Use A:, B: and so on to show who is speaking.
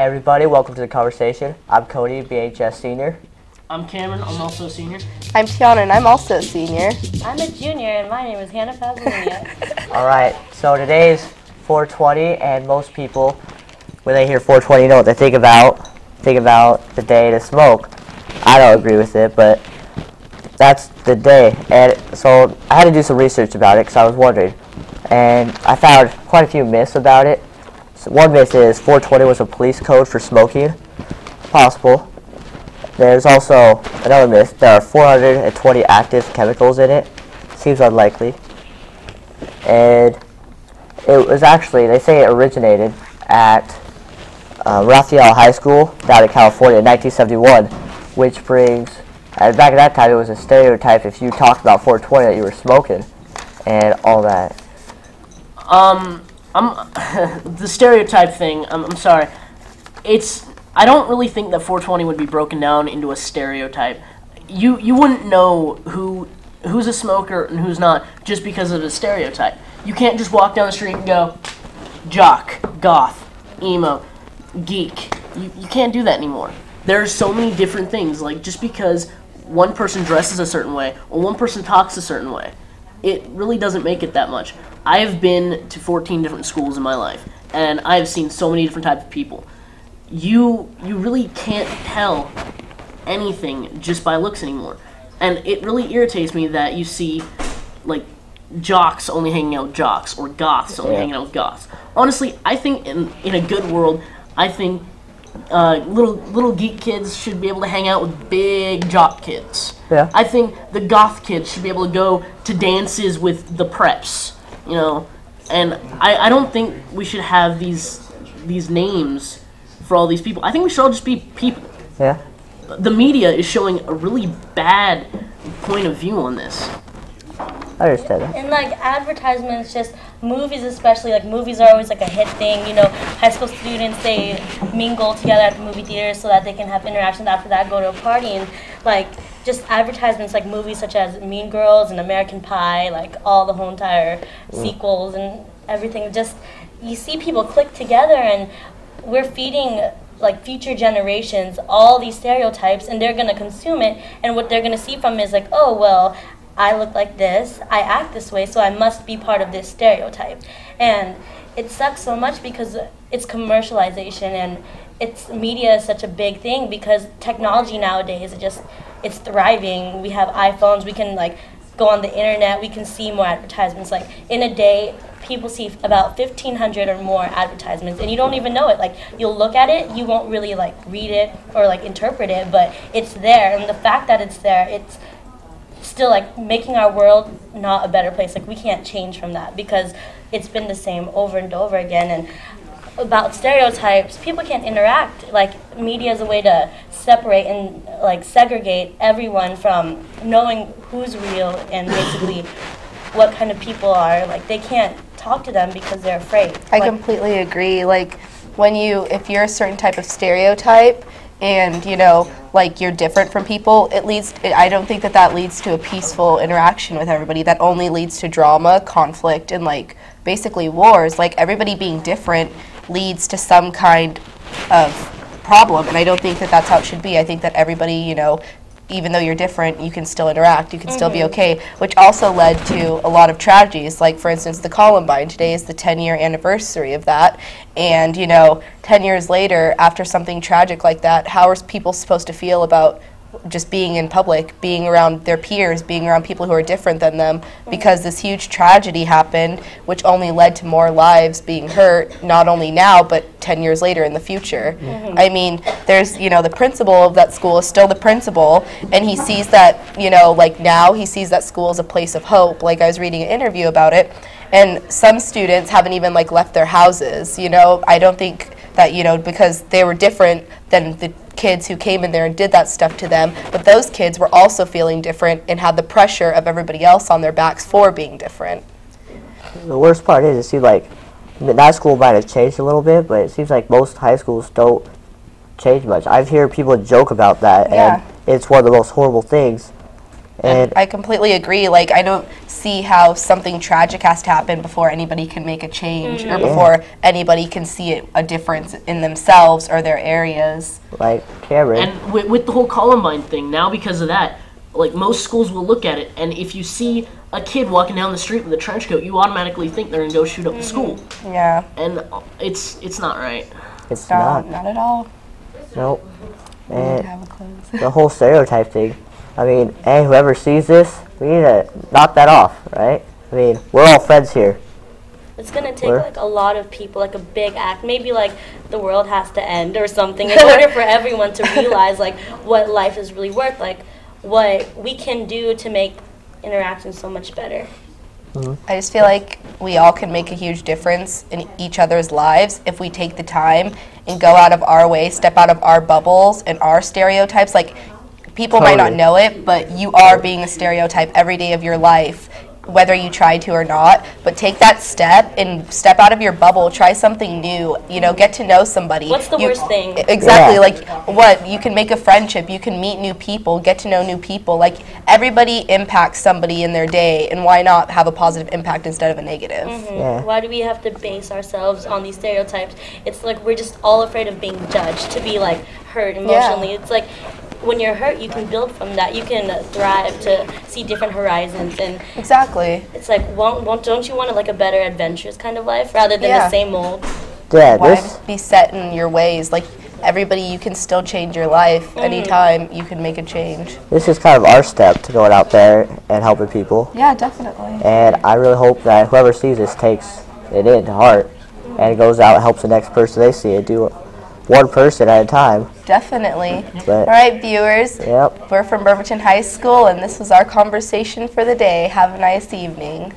A: Hey everybody, welcome to The Conversation. I'm Cody, BHS senior.
B: I'm Cameron, I'm also a senior.
C: I'm Tiana, and I'm also a senior.
D: I'm a junior, and my name is Hannah Pavlina.
A: Alright, so today's 420, and most people, when they hear 420, you know what they think about. Think about the day to smoke. I don't agree with it, but that's the day. And so I had to do some research about it because I was wondering. And I found quite a few myths about it. So one myth is 420 was a police code for smoking. Possible. There's also another myth. There are 420 active chemicals in it. Seems unlikely. And it was actually, they say it originated at Raphael High School down in California in 1971, which brings, and back at that time it was a stereotype if you talked about 420 that you were smoking and all that.
B: The stereotype thing, I'm sorry. I don't really think that 420 would be broken down into a stereotype. You wouldn't know who's a smoker and who's not just because of a stereotype. You can't just walk down the street and go, jock, goth, emo, geek. You can't do that anymore. There's so many different things. Like, just because one person dresses a certain way or one person talks a certain way, it really doesn't make it that much. I have been to 14 different schools in my life, and I have seen so many different types of people. You really can't tell anything just by looks anymore. And it really irritates me that you see, like, jocks only hanging out with jocks, or goths only hanging out with goths. Honestly, I think in a good world, I think little geek kids should be able to hang out with big jock kids.
A: Yeah.
B: I think the goth kids should be able to go to dances with the preps, you know. And I don't think we should have these names for all these people. I think we should all just be people.
A: Yeah.
B: The media is showing a really bad point of view on this.
A: I understand that.
D: And like advertisements, just movies especially, like movies are always like a hit thing, you know. High school students, they mingle together at the movie theater so that they can have interactions after that, go to a party. And like just advertisements like movies such as Mean Girls and American Pie, like all the whole entire sequels and everything. Just, you see people click together, and we're feeding like future generations all these stereotypes, and they're going to consume it, and what they're going to see from it is like, oh, well, I look like this, I act this way, so I must be part of this stereotype. And it sucks so much because it's commercialization, and media is such a big thing because technology nowadays, it's thriving. We have iPhones, we can like go on the internet, we can see more advertisements. Like in a day, people see about 1,500 or more advertisements, and you don't even know it. Like, you'll look at it, you won't really like read it or like interpret it, but it's there, and the fact that it's there, it's still like making our world not a better place. Like, we can't change from that because it's been the same over and over again. And about stereotypes, people can't interact. Like, media is a way to separate and like segregate everyone from knowing who's real and basically what kind of people are. Like, they can't talk to them because they're afraid.
C: I completely agree. Like, if you're a certain type of stereotype and, you know, like, you're different from people, I don't think that leads to a peaceful interaction with everybody. That only leads to drama, conflict, and like basically wars. Like, everybody being different leads to some kind of problem, and I don't think that that's how it should be. I think that everybody, you know, even though you're different, you can still interact, you can still be okay, which also led to a lot of tragedies. Like, for instance, the Columbine. Today is the 10-year anniversary of that, and, you know, 10 years later, after something tragic like that, how are people supposed to feel about just being in public, being around their peers, being around people who are different than them, because this huge tragedy happened, which only led to more lives being hurt, not only now, but 10 years later in the future. I mean, there's, you know, the principal of that school is still the principal, and he sees that, you know, like now he sees that school as a place of hope. Like, I was reading an interview about it, and some students haven't even, like, left their houses, you know. I don't think that, you know, because they were different than the kids who came in there and did that stuff to them, but those kids were also feeling different and had the pressure of everybody else on their backs for being different.
A: The worst part is, it seems like that school might have changed a little bit, but it seems like most high schools don't change much. I've heard people joke about that, and it's one of the most horrible things. And
C: I completely agree. Like, I don't see how something tragic has to happen before anybody can make a change or before anybody can see a difference in themselves or their areas.
A: like Cameron,
B: And with the whole Columbine thing, now because of that, like most schools will look at it, and if you see a kid walking down the street with a trench coat, you automatically think they're gonna go shoot up the school,
C: Yeah.
B: and it's not right.
A: it's
C: No,
A: not.
C: not at all.
A: Nope.
C: We need to
A: And
C: have a close.
A: the whole stereotype thing. I mean, hey, whoever sees this, we need to knock that off, right? I mean, we're all friends here.
D: It's gonna take
A: Where?
D: like a lot of people, like a big act. Maybe like the world has to end or something in order for everyone to realize like what life is really worth, like what we can do to make interactions so much better.
C: I just feel like we all can make a huge difference in each other's lives if we take the time and go out of our way, step out of our bubbles and our stereotypes. Like, people might not
A: Totally.
C: know it, but you are being a stereotype every day of your life, whether you try to or not. But take that step and step out of your bubble. Try something new. You know, get to know somebody.
D: What's the worst thing?
C: Exactly.
A: Yeah.
C: Like, what? You can make a friendship. You can meet new people. Get to know new people. Like, everybody impacts somebody in their day, and why not have a positive impact instead of a negative?
A: Yeah.
D: Why do we have to base ourselves on these stereotypes? It's like we're just all afraid of being judged, to be like hurt emotionally. It's like when you're hurt, you can build from that. You can thrive to see different horizons, and
C: Exactly.
D: it's like, don't you want like a better adventurous kind of life rather than
C: Yeah.
D: the same old?
A: Yeah,
C: Why
A: this
C: be set in your ways? Like, everybody, you can still change your life. Anytime you can make a change.
A: this is kind of our step to going out there and helping people.
C: Yeah, definitely.
A: And I really hope that whoever sees this takes it in to heart and goes out and helps the next person they see it. Do one person at a time.
C: Definitely.
A: But
C: All right, viewers.
A: yep.
C: We're from Bremerton High School, and this was our conversation for the day. Have a nice evening.